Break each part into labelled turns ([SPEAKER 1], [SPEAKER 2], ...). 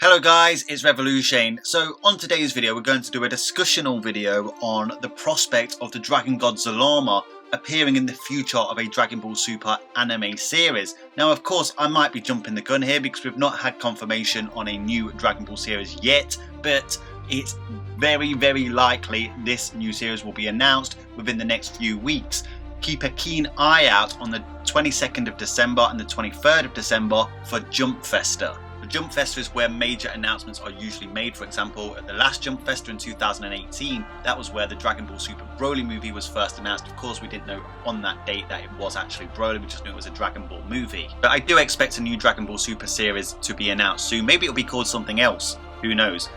[SPEAKER 1] Hello guys, it's Revolution. So on today's video we're going to do a discussional video on the prospect of the Dragon God Zalama appearing in the future of a Dragon Ball Super anime series. Now of course I might be jumping the gun here because we've not had confirmation on a new Dragon Ball series yet, but it's very likely this new series will be announced within the next few weeks. Keep a keen eye out on the 22nd of December and the 23rd of December for Jump Festa. Jump Festa is where major announcements are usually made. For example, at the last Jump Festa in 2018, that was where the Dragon Ball Super Broly movie was first announced. Of course, we didn't know on that date that it was actually Broly, we just knew it was a Dragon Ball movie. But I do expect a new Dragon Ball Super series to be announced soon. Maybe it'll be called something else, who knows.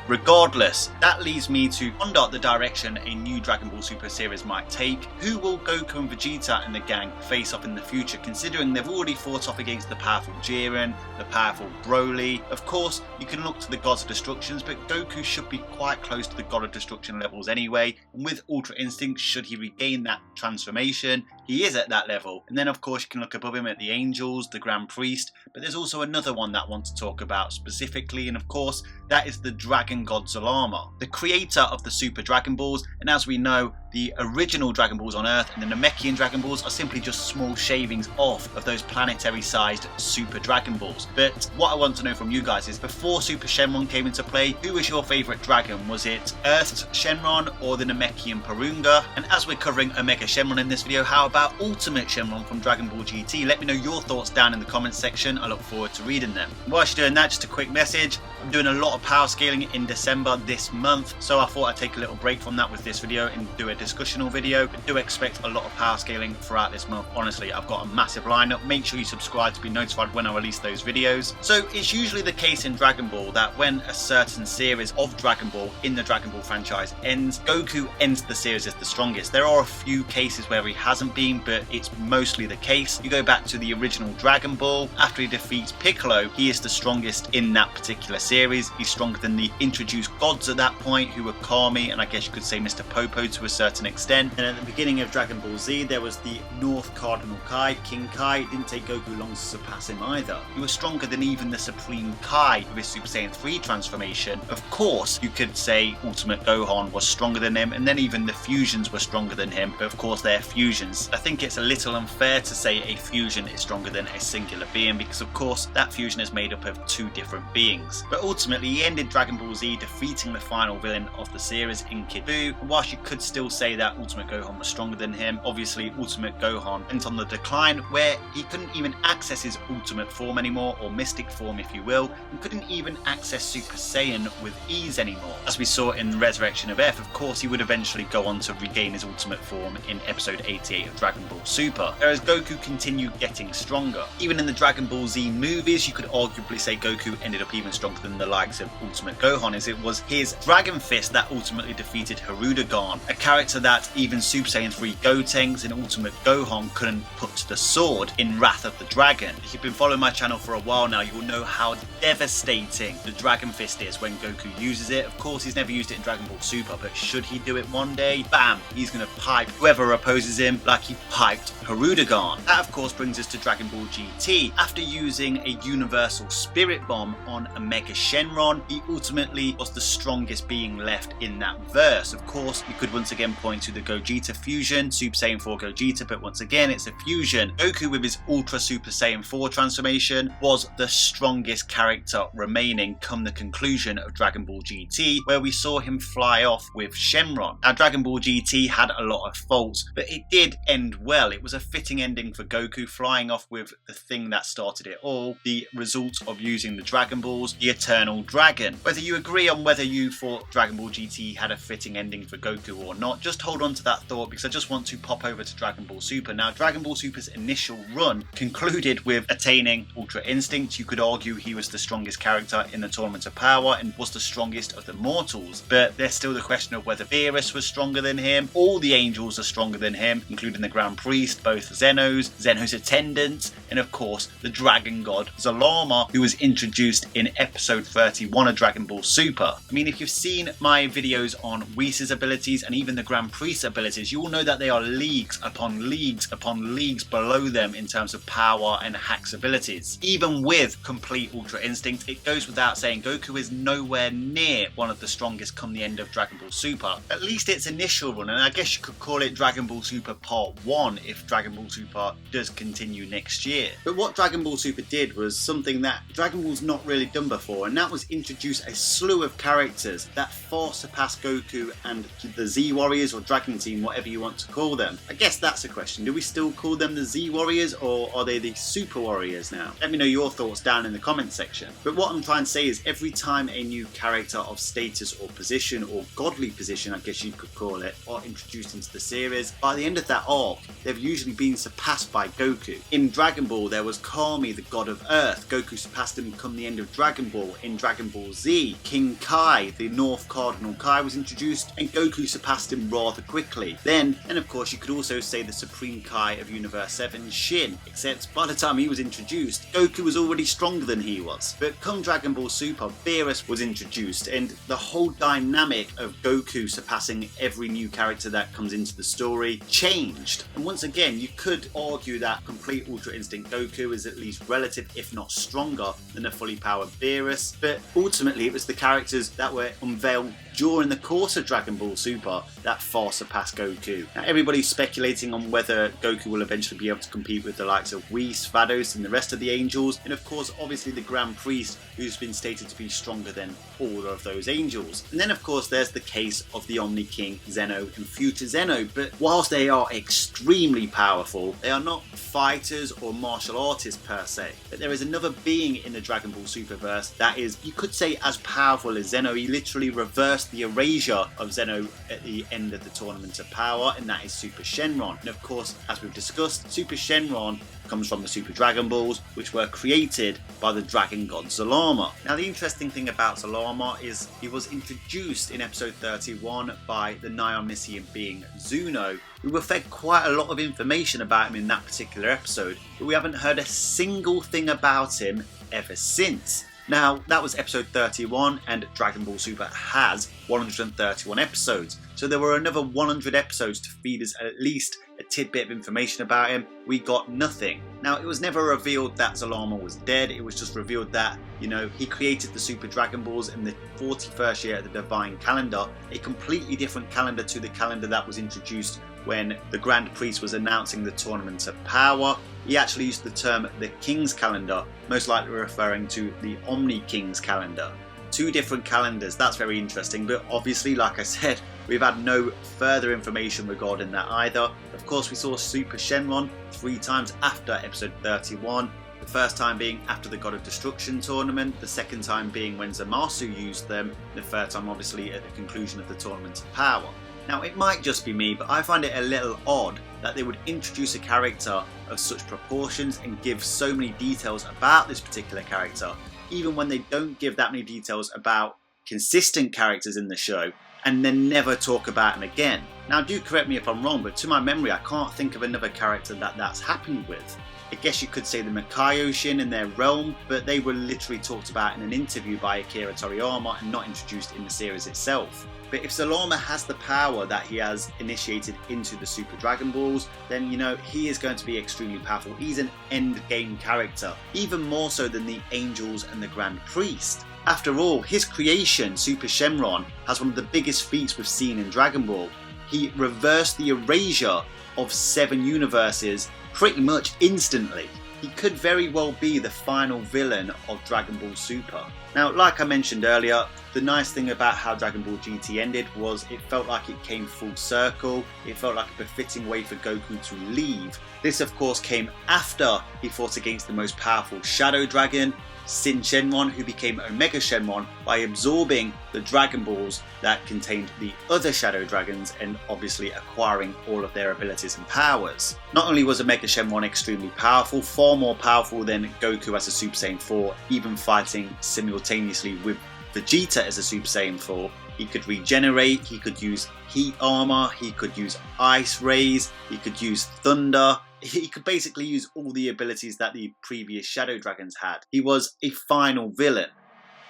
[SPEAKER 1] Regardless, that leads me to ponder the direction a new Dragon Ball Super series might take. Who will Goku and Vegeta and the gang face off in the future, considering they've already fought off against the powerful Jiren, the powerful Broly? Of course, you can look to the Gods of Destructions, but Goku should be quite close to the God of Destruction levels anyway, and with Ultra Instinct, should he regain that transformation, he is at that level. And then of course you can look above him at the Angels, the Grand Priest, but there's also another one that I want to talk about specifically, and of course that is the Dragon God Zalama, the creator of the Super Dragon Balls. And as we know, the original Dragon Balls on Earth and the Namekian Dragon Balls are simply just small shavings off of those planetary sized Super Dragon Balls. But what I want to know from you guys is, before Super Shenron came into play, who was your favourite dragon? Was it Earth's Shenron or the Namekian Porunga? And as we're covering Omega Shenron in this video, how about Ultimate Shenron from Dragon Ball GT? Let me know your thoughts down in the comments section. I look forward to reading them. Whilst you're doing that, just a quick message. I'm doing a lot of power scaling in December this month, so I thought I'd take a little break from that with this video and do a discussional video. But do expect a lot of power scaling throughout this month. Honestly, I've got a massive lineup. Make sure you subscribe to be notified when I release those videos. So it's usually the case in Dragon Ball that when a certain series of Dragon Ball in the Dragon Ball franchise ends, Goku ends the series as the strongest. There are a few cases where he hasn't been, but it's mostly the case. You go back to the original Dragon Ball, after he defeats Piccolo, he is the strongest in that particular series. He's stronger than the introduced gods at that point, who were Kami and I guess you could say Mr. Popo to a certain extent. And at the beginning of Dragon Ball Z, there was the North Cardinal Kai, King Kai. It didn't take Goku long to surpass him either. He was stronger than even the Supreme Kai with his Super Saiyan 3 transformation. Of course, you could say Ultimate Gohan was stronger than him, and then even the fusions were stronger than him, but of course they're fusions. I think it's a little unfair to say a fusion is stronger than a singular being, because of course that fusion is made up of two different beings. But ultimately he ended Dragon Ball Z defeating the final villain of the series in Kid Buu. And whilst you could still say that Ultimate Gohan was stronger than him, obviously Ultimate Gohan went on the decline, where he couldn't even access his ultimate form anymore, or mystic form if you will, and couldn't even access Super Saiyan with ease anymore. As we saw in Resurrection of F, of course he would eventually go on to regain his ultimate form in episode 88 of Dragon Ball Super, whereas Goku continued getting stronger. Even in the Dragon Ball Z movies, you could arguably say Goku ended up even stronger than the likes of Ultimate Gohan, as it was his Dragon Fist that ultimately defeated Hirudegarn, a character that even Super Saiyan 3 Gotenks and Ultimate Gohan couldn't put to the sword in Wrath of the Dragon. If you've been following my channel for a while now, you will know how devastating the Dragon Fist is when Goku uses it. Of course he's never used it in Dragon Ball Super, but should he do it one day, bam, he's gonna pipe whoever opposes him like he piped Hirudegarn. That of course brings us to Dragon Ball GT. After using a Universal Spirit Bomb on Omega Shenron, he ultimately was the strongest being left in that verse. Of course, you could once again point to the Gogeta fusion, Super Saiyan 4 Gogeta, but once again it's a fusion. Goku with his Ultra Super Saiyan 4 transformation was the strongest character remaining come the conclusion of Dragon Ball GT, where we saw him fly off with Shenron. Now Dragon Ball GT had a lot of faults, but it did end well. It was a fitting ending for Goku, flying off with the thing that started it all, the result of using the Dragon Balls, the Eternal Dragon. Whether you agree on whether you thought Dragon Ball GT had a fitting ending for Goku or not, just hold on to that thought, because I just want to pop over to Dragon Ball Super. Now Dragon Ball Super's initial run concluded with attaining Ultra Instinct. You could argue he was the strongest character in the Tournament of Power and was the strongest of the mortals, but there's still the question of whether Beerus was stronger than him. All the angels are stronger than him, including the Grand Priest, both Zeno's attendants, and of course the Dragon God Zalama, who was introduced in episode 31 of Dragon Ball Super. I mean, if you've seen my videos on Whis' abilities and even the Grand Priest abilities, you all know that they are leagues upon leagues upon leagues below them in terms of power and hacks abilities. Even with complete Ultra Instinct, it goes without saying Goku is nowhere near one of the strongest come the end of Dragon Ball Super. At least its initial run, and I guess you could call it Dragon Ball Super Part 1 if Dragon Ball Super does continue next year. But what Dragon Ball Super did was something that Dragon Ball's not really done before, and that was introduce a slew of characters that far surpass Goku and the Z Warriors or Dragon Team, whatever you want to call them. I guess that's a question. Do we still call them the Z Warriors, or are they the Super Warriors now? Let me know your thoughts down in the comment section. But what I'm trying to say is every time a new character of status or position, or godly position I guess you could call it, are introduced into the series, by the end of that arc they've usually been surpassed by Goku. In Dragon Ball there was Kami, the god of Earth. Goku surpassed him come the end of Dragon Ball. In Dragon Ball Z, King Kai, the North Cardinal Kai, was introduced and Goku surpassed him rather quickly. Then, and of course you could also say the Supreme Kai of Universe 7, Shin, except by the time he was introduced, Goku was already stronger than he was. But come Dragon Ball Super, Beerus was introduced, and the whole dynamic of Goku surpassing every new character that comes into the story changed. And once again, you could argue that complete Ultra Instinct Goku is at least relative, if not stronger, than a fully powered Beerus, but ultimately it was the characters that were unveiled during the course of Dragon Ball Super that far surpassed Goku. Now everybody's speculating on whether Goku will eventually be able to compete with the likes of Whis, Vados and the rest of the angels, and of course obviously the Grand Priest, who's been stated to be stronger than all of those angels. And then of course there's the case of the Omni King, Zeno and Future Zeno, but whilst they are extremely powerful, they are not fighters or martial artists per se. But there is another being in the Dragon Ball Superverse that is, you could say, as powerful as Zeno. He literally reversed the erasure of Zeno at the end of the Tournament of Power, and that is Super Shenron. And of course, as we've discussed, Super Shenron comes from the Super Dragon Balls, which were created by the Dragon God Zalama. Now the interesting thing about Zalama is he was introduced in episode 31 by the nigh omniscient being Zuno. We were fed quite a lot of information about him in that particular episode, but we haven't heard a single thing about him ever since. Now, that was episode 31, and Dragon Ball Super has 131 episodes. So there were another 100 episodes to feed us at least a tidbit of information about him. We got nothing. Now, it was never revealed that Zalama was dead. It was just revealed that, he created the Super Dragon Balls in the 41st year of the Divine Calendar, a completely different calendar to the calendar that was introduced when the Grand Priest was announcing the Tournament of Power. He actually used the term the King's Calendar, most likely referring to the Omni King's Calendar. Two different calendars, that's very interesting, but obviously, like I said, we've had no further information regarding that either. Of course, we saw Super Shenron 3 times after episode 31. The first time being after the God of Destruction tournament, the second time being when Zamasu used them, the third time obviously at the conclusion of the Tournament of Power. Now it might just be me, but I find it a little odd that they would introduce a character of such proportions and give so many details about this particular character, even when they don't give that many details about consistent characters in the show, and then never talk about him again. Now do correct me if I'm wrong, but to my memory I can't think of another character that's happened with. I guess you could say the Makayo Shin in their realm, but they were literally talked about in an interview by Akira Toriyama and not introduced in the series itself. But if Zalama has the power that he has initiated into the Super Dragon Balls, then he is going to be extremely powerful. He's an end game character, even more so than the Angels and the Grand Priest. After all, his creation, Super Shenron, has one of the biggest feats we've seen in Dragon Ball. He reversed the erasure of 7 universes pretty much instantly. He could very well be the final villain of Dragon Ball Super. Now, like I mentioned earlier, the nice thing about how Dragon Ball GT ended was it felt like it came full circle. It felt like a befitting way for Goku to leave. This of course came after he fought against the most powerful Shadow Dragon, Sin Shenron, who became Omega Shenron by absorbing the Dragon Balls that contained the other Shadow Dragons and obviously acquiring all of their abilities and powers. Not only was Omega Shenron extremely powerful, far more powerful than Goku as a Super Saiyan 4, even fighting simultaneously with Vegeta as a Super Saiyan 4. He could regenerate, he could use heat armor, he could use ice rays, he could use thunder. He could basically use all the abilities that the previous Shadow Dragons had. He was a final villain.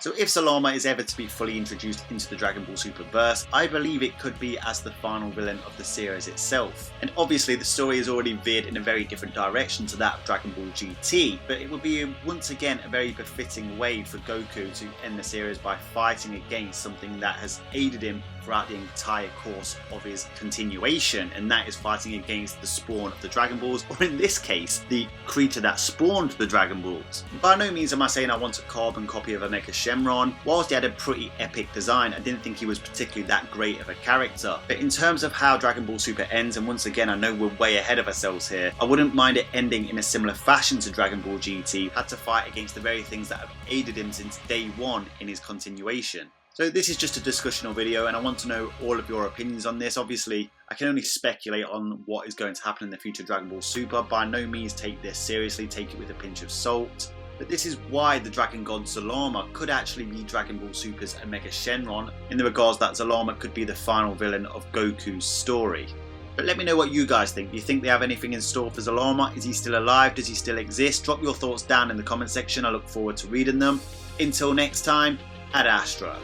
[SPEAKER 1] So if Zalama is ever to be fully introduced into the Dragon Ball Super verse, I believe it could be as the final villain of the series itself. And obviously the story has already veered in a very different direction to that of Dragon Ball GT, but it would be once again a very befitting way for Goku to end the series by fighting against something that has aided him throughout the entire course of his continuation, and that is fighting against the spawn of the Dragon Balls, or in this case, the creature that spawned the Dragon Balls. By no means am I saying I want a carbon copy of Omega Shenron. Whilst he had a pretty epic design, I didn't think he was particularly that great of a character. But in terms of how Dragon Ball Super ends, and once again I know we're way ahead of ourselves here, I wouldn't mind it ending in a similar fashion to Dragon Ball GT, had to fight against the very things that have aided him since day one in his continuation. So this is just a discussional video, and I want to know all of your opinions on this. Obviously, I can only speculate on what is going to happen in the future Dragon Ball Super. By no means take this seriously, take it with a pinch of salt. But this is why the Dragon God Zalama could actually be Dragon Ball Super's Omega Shenron, in the regards that Zalama could be the final villain of Goku's story. But let me know what you guys think. Do you think they have anything in store for Zalama? Is he still alive? Does he still exist? Drop your thoughts down in the comment section. I look forward to reading them. Until next time, Ad Astra.